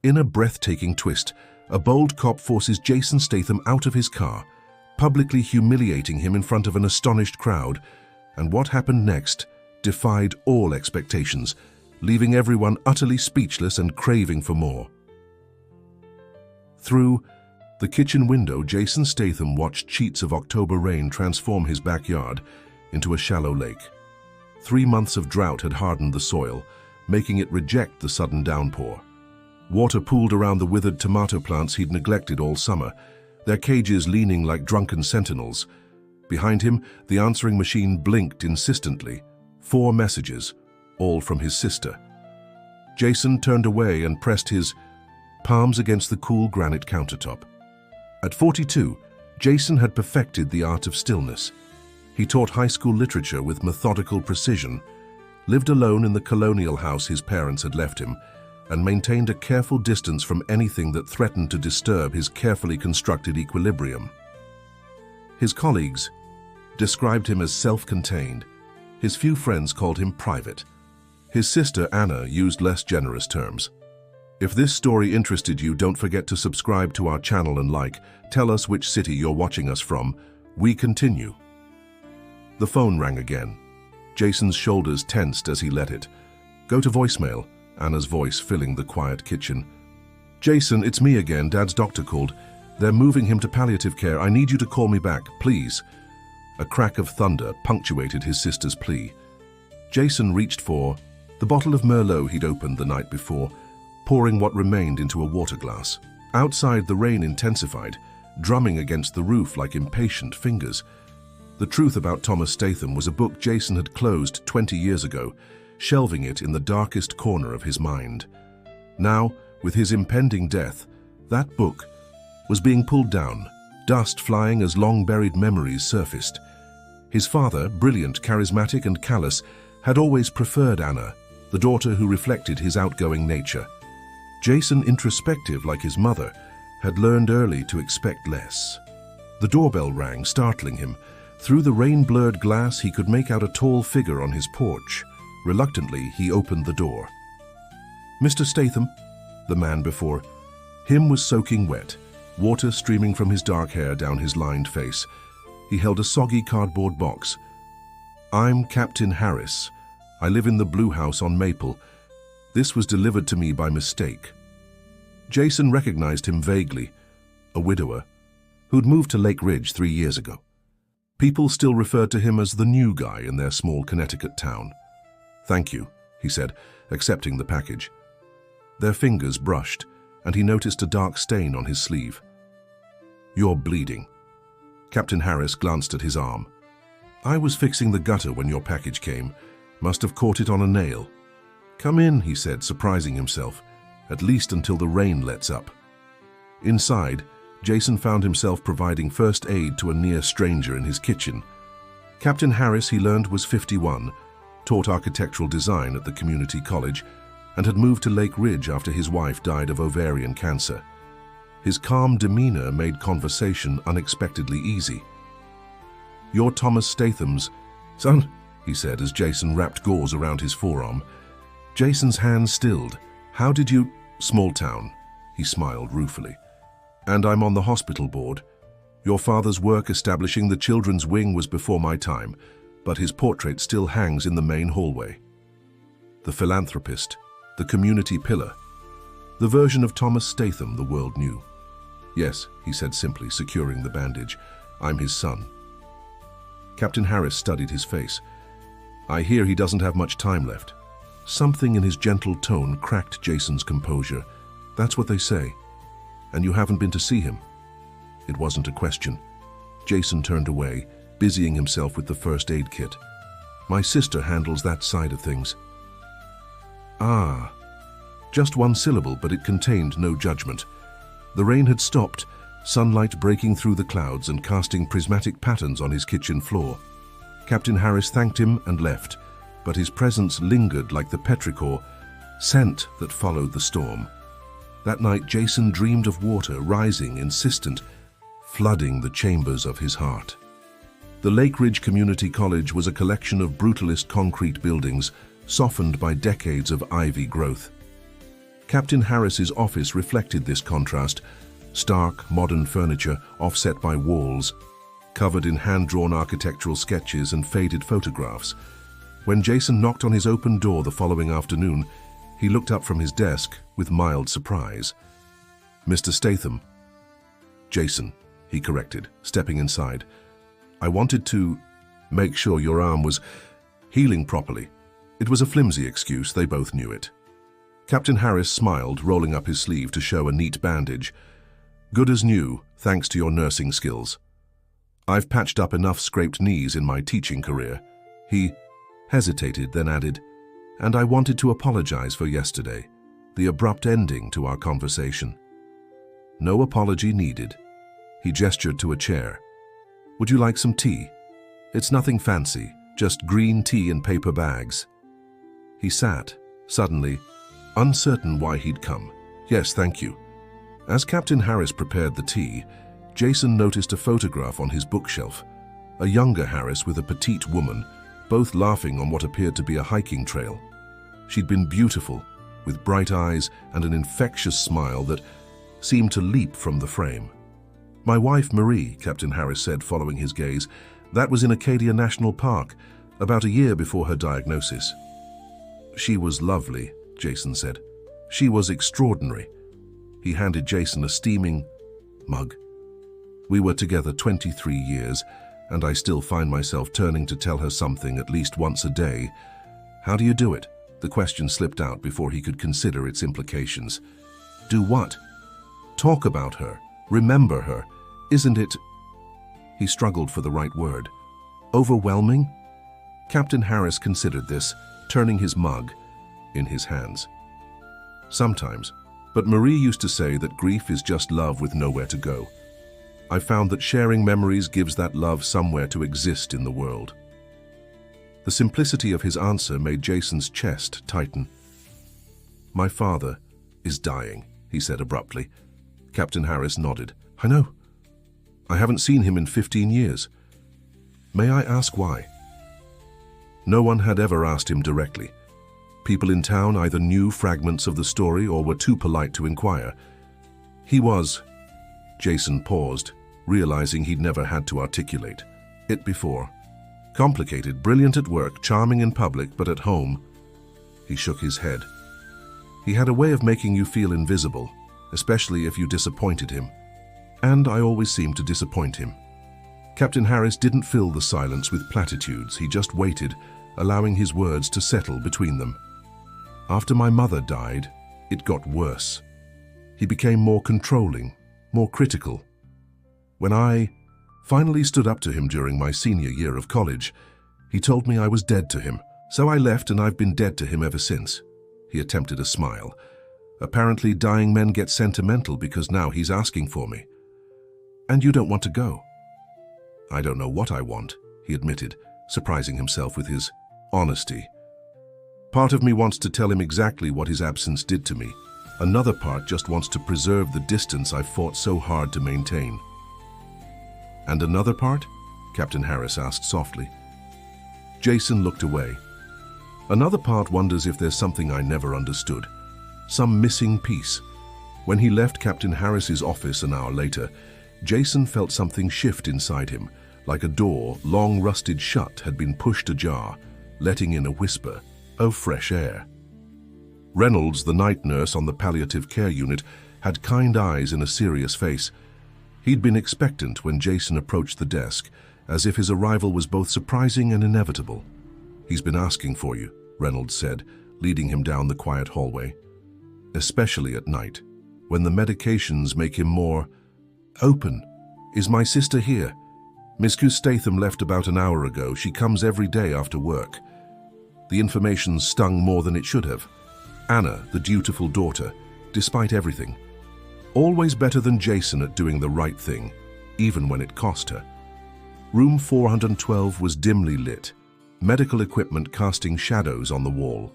In a breathtaking twist, a bold cop forces Jason Statham out of his car, publicly humiliating him in front of an astonished crowd, and what happened next defied all expectations, leaving everyone utterly speechless and craving for more. Through the kitchen window, Jason Statham watched sheets of October rain transform his backyard into a shallow lake. 3 months of drought had hardened the soil, making it reject the sudden downpour. Water pooled around the withered tomato plants he'd neglected all summer, their cages leaning like drunken sentinels. Behind him, the answering machine blinked insistently. 4 messages, all from his sister. Jason turned away and pressed his palms against the cool granite countertop. At 42, Jason had perfected the art of stillness. He taught high school literature with methodical precision, lived alone in the colonial house his parents had left him, and maintained a careful distance from anything that threatened to disturb his carefully constructed equilibrium. His colleagues described him as self-contained. His few friends called him private. His sister Anna used less generous terms. If this story interested you, don't forget to subscribe to our channel and like. Tell us which city you're watching us from. We continue. The phone rang again. Jason's shoulders tensed as he let it go to voicemail, Anna's voice filling the quiet kitchen. "Jason, it's me again. Dad's doctor called. They're moving him to palliative care. I need you to call me back, please." A crack of thunder punctuated his sister's plea. Jason reached for the bottle of Merlot he'd opened the night before, pouring what remained into a water glass. Outside, the rain intensified, drumming against the roof like impatient fingers. The Truth About Thomas Statham was a book Jason had closed 20 years ago, shelving it in the darkest corner of his mind. Now, with his impending death, that book was being pulled down, dust flying as long-buried memories surfaced. His father, brilliant, charismatic, and callous, had always preferred Anna, the daughter who reflected his outgoing nature. Jason, introspective like his mother, had learned early to expect less. The doorbell rang, startling him. Through the rain-blurred glass, he could make out a tall figure on his porch. Reluctantly, he opened the door. "Mr. Statham," the man before him was soaking wet, water streaming from his dark hair down his lined face. He held a soggy cardboard box. "I'm Captain Harris. I live in the Blue House on Maple. This was delivered to me by mistake." Jason recognized him vaguely, a widower who'd moved to Lake Ridge 3 years ago. People still referred to him as the new guy in their small Connecticut town. "Thank you," he said, accepting the package. Their fingers brushed, and he noticed a dark stain on his sleeve. "You're bleeding." Captain Harris glanced at his arm. "I was fixing the gutter when your package came. Must have caught it on a nail." "Come in," he said, surprising himself, "at least until the rain lets up." Inside, Jason found himself providing first aid to a near stranger in his kitchen. Captain Harris, he learned, was 51, taught architectural design at the community college, and had moved to Lake Ridge after his wife died of ovarian cancer. His calm demeanor made conversation unexpectedly easy. "You're Thomas Statham's son," he said as Jason wrapped gauze around his forearm. Jason's hand stilled. "How did you—" "Small town," he smiled ruefully. "And I'm on the hospital board. Your father's work establishing the children's wing was before my time, but his portrait still hangs in the main hallway. The philanthropist, the community pillar, the version of Thomas Statham the world knew." "Yes," he said simply, securing the bandage. "I'm his son." Captain Harris studied his face. "I hear he doesn't have much time left." Something in his gentle tone cracked Jason's composure. "That's what they say. And you haven't been to see him?" It wasn't a question. Jason turned away, busying himself with the first aid kit. "My sister handles that side of things." "Ah." Just one syllable, but it contained no judgment. The rain had stopped, sunlight breaking through the clouds and casting prismatic patterns on his kitchen floor. Captain Harris thanked him and left, but his presence lingered like the petrichor scent that followed the storm. That night, Jason dreamed of water rising, insistent, flooding the chambers of his heart. The Lake Ridge Community College was a collection of brutalist concrete buildings, softened by decades of ivy growth. Captain Harris's office reflected this contrast: stark, modern furniture offset by walls, covered in hand-drawn architectural sketches and faded photographs. When Jason knocked on his open door the following afternoon, he looked up from his desk with mild surprise. "Mr. Statham." "Jason," he corrected, stepping inside. "I wanted to make sure your arm was healing properly." It was a flimsy excuse, they both knew it. Captain Harris smiled, rolling up his sleeve to show a neat bandage. "Good as new, thanks to your nursing skills. I've patched up enough scraped knees in my teaching career." He hesitated, then added, "And I wanted to apologize for yesterday, the abrupt ending to our conversation." "No apology needed." He gestured to a chair. "Would you like some tea? It's nothing fancy, just green tea in paper bags." He sat, suddenly, uncertain why he'd come. "Yes, thank you." As Captain Harris prepared the tea, Jason noticed a photograph on his bookshelf. A younger Harris with a petite woman, both laughing on what appeared to be a hiking trail. She'd been beautiful, with bright eyes and an infectious smile that seemed to leap from the frame. "My wife, Marie," Captain Harris said, following his gaze. "That was in Acadia National Park, about a year before her diagnosis." "She was lovely," Jason said. "She was extraordinary." He handed Jason a steaming mug. "We were together 23 years, and I still find myself turning to tell her something at least once a day." "How do you do it?" The question slipped out before he could consider its implications. "Do what?" "Talk about her. Remember her. Isn't it—" He struggled for the right word. "Overwhelming?" Captain Harris considered this, turning his mug in his hands. "Sometimes, but Marie used to say that grief is just love with nowhere to go. I found that sharing memories gives that love somewhere to exist in the world." The simplicity of his answer made Jason's chest tighten. "My father is dying," he said abruptly. Captain Harris nodded. "I know. I haven't seen him in 15 years. May I ask why?" No one had ever asked him directly. People in town either knew fragments of the story or were too polite to inquire. He was... Jason paused, realizing he'd never had to articulate it before. "Complicated, brilliant at work, charming in public, but at home..." He shook his head. "He had a way of making you feel invisible, especially if you disappointed him. And I always seemed to disappoint him." Captain Harris didn't fill the silence with platitudes. He just waited, allowing his words to settle between them. "After my mother died, it got worse. He became more controlling, more critical. When I finally stood up to him during my senior year of college, he told me I was dead to him. So I left, and I've been dead to him ever since." He attempted a smile. "Apparently dying men get sentimental because now he's asking for me." "And you don't want to go?" "I don't know what I want," he admitted, surprising himself with his honesty. "Part of me wants to tell him exactly what his absence did to me. Another part just wants to preserve the distance I've fought so hard to maintain." "And another part?" Captain Harris asked softly. Jason looked away. "Another part wonders if there's something I never understood. Some missing piece." When he left Captain Harris's office an hour later, Jason felt something shift inside him, like a door, long rusted shut, had been pushed ajar, letting in a whisper of fresh air. Reynolds, the night nurse on the palliative care unit, had kind eyes and a serious face. He'd been expectant when Jason approached the desk, as if his arrival was both surprising and inevitable. "He's been asking for you," Reynolds said, leading him down the quiet hallway. "Especially at night, when the medications make him more open. Is my sister here? Miss Statham left about an hour ago. She comes every day after work." The information stung more than it should have. Anna, the dutiful daughter, despite everything. Always better than Jason at doing the right thing, even when it cost her. Room 412 was dimly lit, medical equipment casting shadows on the wall.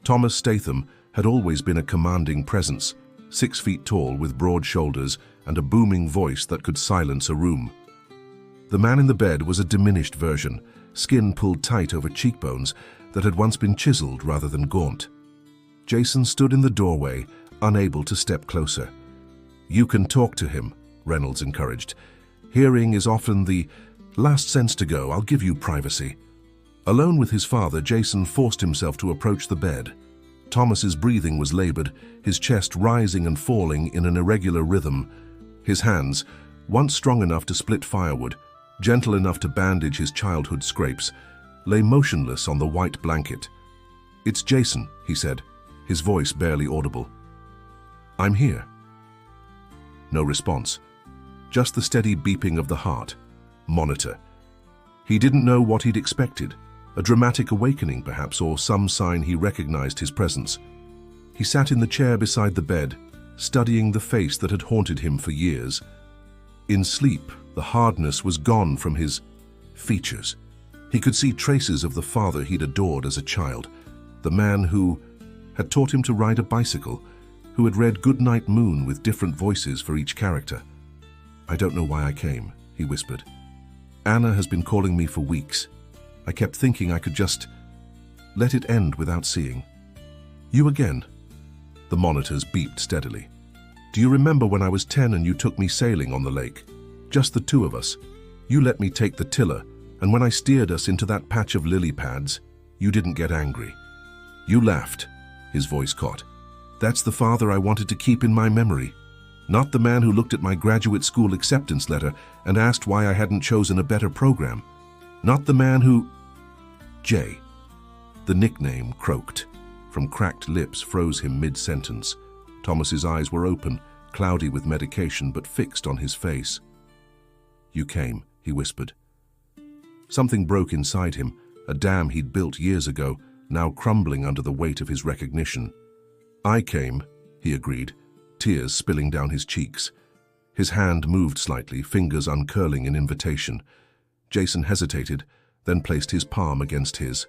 Thomas Statham had always been a commanding presence, 6 feet tall with broad shoulders and a booming voice that could silence a room. The man in the bed was a diminished version, skin pulled tight over cheekbones that had once been chiseled rather than gaunt. Jason stood in the doorway, unable to step closer. "You can talk to him," Reynolds encouraged. "Hearing is often the last sense to go. I'll give you privacy." Alone with his father, Jason forced himself to approach the bed. Thomas's breathing was labored, his chest rising and falling in an irregular rhythm. His hands, once strong enough to split firewood, gentle enough to bandage his childhood scrapes, lay motionless on the white blanket. "It's Jason," he said, his voice barely audible. "I'm here." No response, just the steady beeping of the heart. Monitor. He didn't know what he'd expected, a dramatic awakening perhaps, or some sign he recognized his presence. He sat in the chair beside the bed, studying the face that had haunted him for years. In sleep, the hardness was gone from his features. He could see traces of the father he'd adored as a child, the man who had taught him to ride a bicycle, who had read Goodnight Moon with different voices for each character. "I don't know why I came," he whispered. "Anna has been calling me for weeks. I kept thinking I could just let it end without seeing." "You again?" The monitors beeped steadily. "Do you remember when I was 10 and you took me sailing on the lake? Just the two of us. You let me take the tiller, and when I steered us into that patch of lily pads, you didn't get angry. You laughed." His voice caught. "That's the father I wanted to keep in my memory. Not the man who looked at my graduate school acceptance letter and asked why I hadn't chosen a better program. Not the man who—" Jay. The nickname croaked. From cracked lips froze him mid-sentence. Thomas's eyes were open, cloudy with medication, but fixed on his face. "You came," he whispered. Something broke inside him, a dam he'd built years ago, now crumbling under the weight of his recognition. "I came," he agreed, tears spilling down his cheeks. His hand moved slightly, fingers uncurling in invitation. Jason hesitated, then placed his palm against his.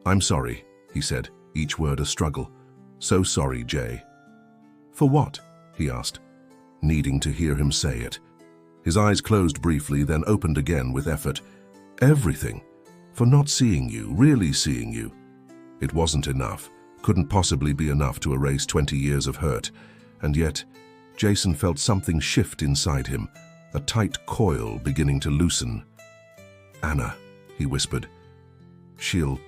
"I'm sorry," he said, each word a struggle. "So sorry, Jay." "For what?" he asked, needing to hear him say it. His eyes closed briefly, then opened again with effort. "Everything. For not seeing you, really seeing you." It wasn't enough, couldn't possibly be enough to erase 20 years of hurt. And yet, Jason felt something shift inside him, a tight coil beginning to loosen. "Anna," he whispered. "She'll—"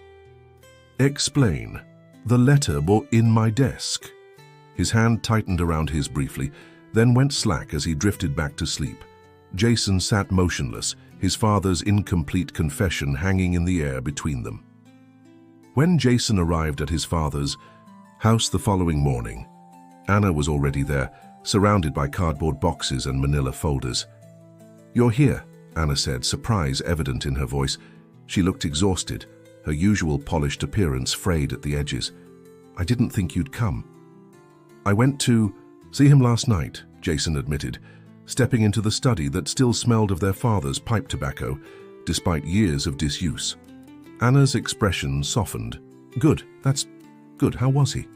"Explain. The letter bore in my desk." His hand tightened around his briefly, then went slack as he drifted back to sleep. Jason sat motionless, his father's incomplete confession hanging in the air between them. When Jason arrived at his father's house the following morning, Anna was already there, surrounded by cardboard boxes and manila folders. "You're here," Anna said, surprise evident in her voice. She looked exhausted, her usual polished appearance frayed at the edges. "I didn't think you'd come." "I went to see him last night," Jason admitted, stepping into the study that still smelled of their father's pipe tobacco, despite years of disuse. Anna's expression softened. "Good, that's good. How was he?"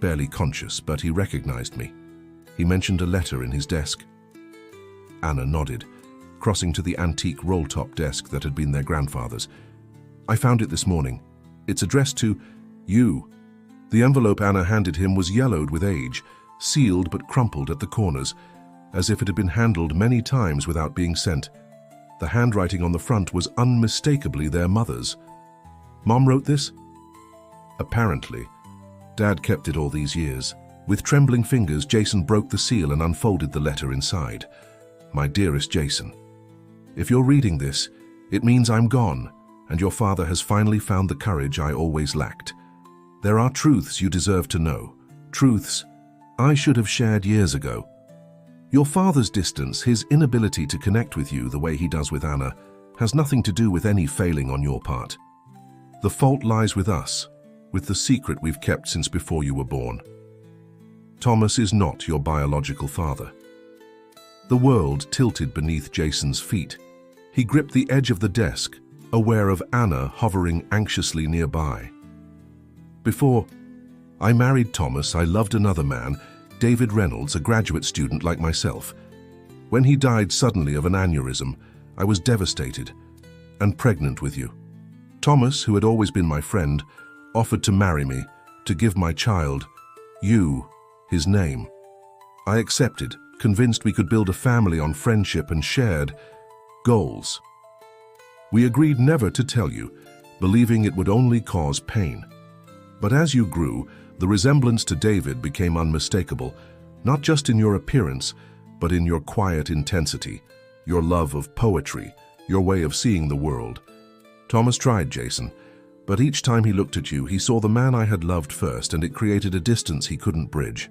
"Barely conscious, but he recognized me. He mentioned a letter in his desk." Anna nodded, crossing to the antique roll-top desk that had been their grandfather's. "I found it this morning. It's addressed to you." The envelope Anna handed him was yellowed with age, sealed but crumpled at the corners, as if it had been handled many times without being sent. The handwriting on the front was unmistakably their mother's. "Mom wrote this?" "Apparently. Dad kept it all these years." With trembling fingers, Jason broke the seal and unfolded the letter inside. "My dearest Jason, if you're reading this, it means I'm gone, and your father has finally found the courage I always lacked. There are truths you deserve to know, truths I should have shared years ago. Your father's distance, his inability to connect with you the way he does with Anna, has nothing to do with any failing on your part. The fault lies with us, with the secret we've kept since before you were born. Thomas is not your biological father." The world tilted beneath Jason's feet. He gripped the edge of the desk, aware of Anna hovering anxiously nearby. "Before I married Thomas, I loved another man, David Reynolds, a graduate student like myself. When he died suddenly of an aneurysm, I was devastated and pregnant with you. Thomas, who had always been my friend, offered to marry me, to give my child, you, his name. I accepted, convinced we could build a family on friendship and shared goals. We agreed never to tell you, believing it would only cause pain. But as you grew, the resemblance to David became unmistakable, not just in your appearance, but in your quiet intensity, your love of poetry, your way of seeing the world. Thomas tried, Jason, but each time he looked at you, he saw the man I had loved first, and it created a distance he couldn't bridge.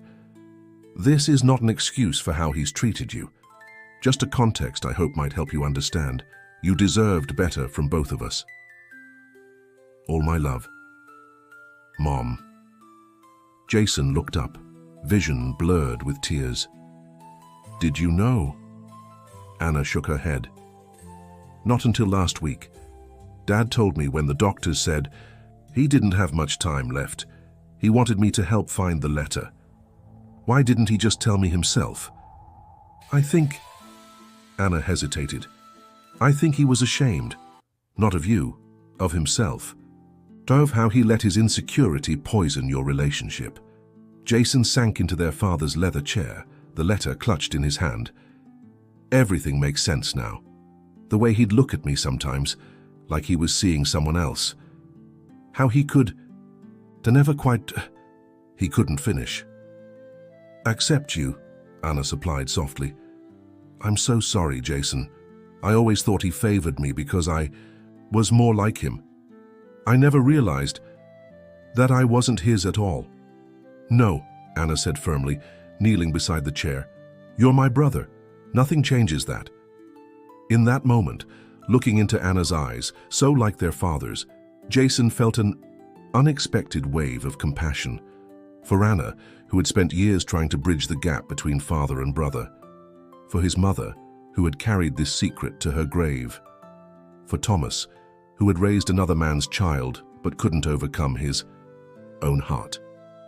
This is not an excuse for how he's treated you. Just a context I hope might help you understand. You deserved better from both of us. All my love. Mom. Jason looked up, vision blurred with tears. Did you know? Anna shook her head. Not until last week. Dad told me when the doctors said he didn't have much time left. He wanted me to help find the letter. Why didn't he just tell me himself? I think... Anna hesitated. I think he was ashamed. Not of you, of himself. Of how he let his insecurity poison your relationship. Jason sank into their father's leather chair, the letter clutched in his hand. Everything makes sense now. The way he'd look at me sometimes, like he was seeing someone else. How he could... to never quite... He couldn't finish. Accept you, Anna supplied softly. I'm so sorry, Jason. I always thought he favored me because I was more like him. I never realized that I wasn't his at all. No, Anna said firmly, kneeling beside the chair. You're my brother. Nothing changes that. In that moment, looking into Anna's eyes, so like their father's, Jason felt an unexpected wave of compassion. For Anna, who had spent years trying to bridge the gap between father and brother. For his mother, who had carried this secret to her grave. For Thomas, who had raised another man's child but couldn't overcome his own heart.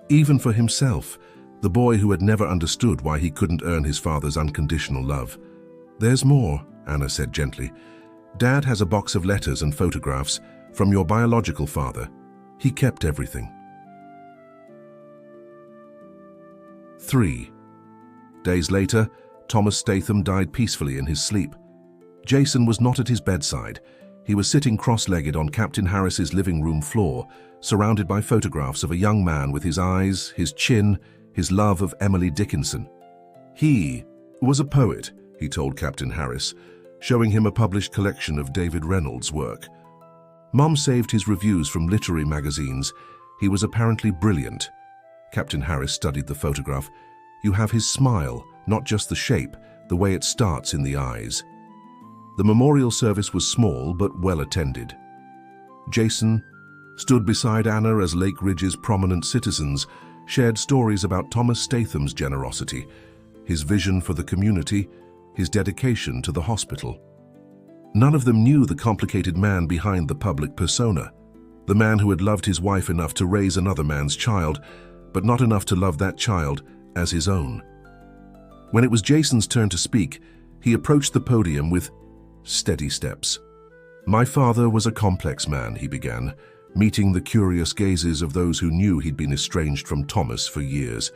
Even for himself, the boy who had never understood why he couldn't earn his father's unconditional love. There's more, Anna said gently. Dad has a box of letters and photographs from your biological father. He kept everything. 3 days later, Thomas Statham died peacefully in his sleep. Jason was not at his bedside. He was sitting cross-legged on Captain Harris's living room floor, surrounded by photographs of a young man with his eyes, his chin, his love of Emily Dickinson. He was a poet, he told Captain Harris, showing him a published collection of David Reynolds' work. Mom saved his reviews from literary magazines. He was apparently brilliant. Captain Harris studied the photograph. You have his smile, not just the shape, the way it starts in the eyes. The memorial service was small but well attended. Jason stood beside Anna as Lake Ridge's prominent citizens shared stories about Thomas Statham's generosity, his vision for the community, his dedication to the hospital. None of them knew the complicated man behind the public persona, the man who had loved his wife enough to raise another man's child, but not enough to love that child as his own. When it was Jason's turn to speak, he approached the podium with steady steps. My father was a complex man, he began, meeting the curious gazes of those who knew he'd been estranged from Thomas for years.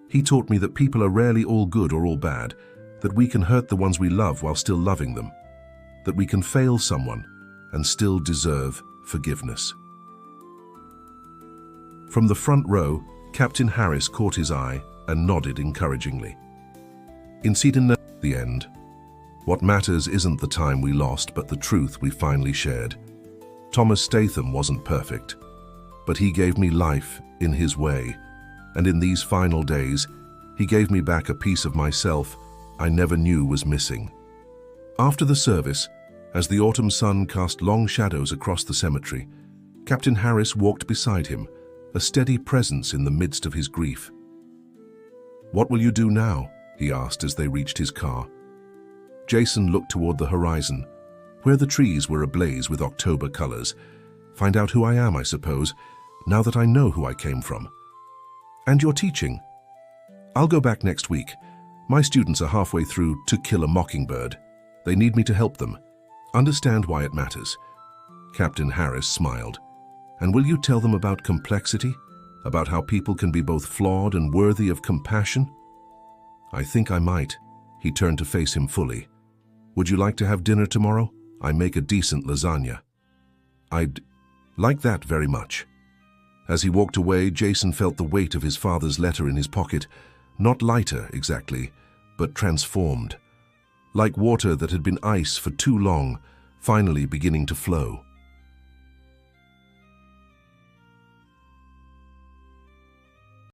He taught me that people are rarely all good or all bad, that we can hurt the ones we love while still loving them, that we can fail someone and still deserve forgiveness. From the front row, Captain Harris caught his eye and nodded encouragingly. In the end, what matters isn't the time we lost, but the truth we finally shared. Thomas Statham wasn't perfect, but he gave me life in his way, and in these final days, he gave me back a piece of myself I never knew was missing. After the service, as the autumn sun cast long shadows across the cemetery, Captain Harris walked beside him, a steady presence in the midst of his grief. What will you do now? He asked as they reached his car. Jason looked toward the horizon, where the trees were ablaze with October colors. Find out who I am, I suppose, now that I know who I came from. And your teaching? I'll go back next week. My students are halfway through To Kill a Mockingbird. They need me to help them. Understand why it matters. Captain Harris smiled. And will you tell them about complexity? About how people can be both flawed and worthy of compassion? I think I might. He turned to face him fully. Would you like to have dinner tomorrow? I make a decent lasagna. I'd like that very much. As he walked away, Jason felt the weight of his father's letter in his pocket, not lighter exactly, but transformed. Like water that had been ice for too long, finally beginning to flow.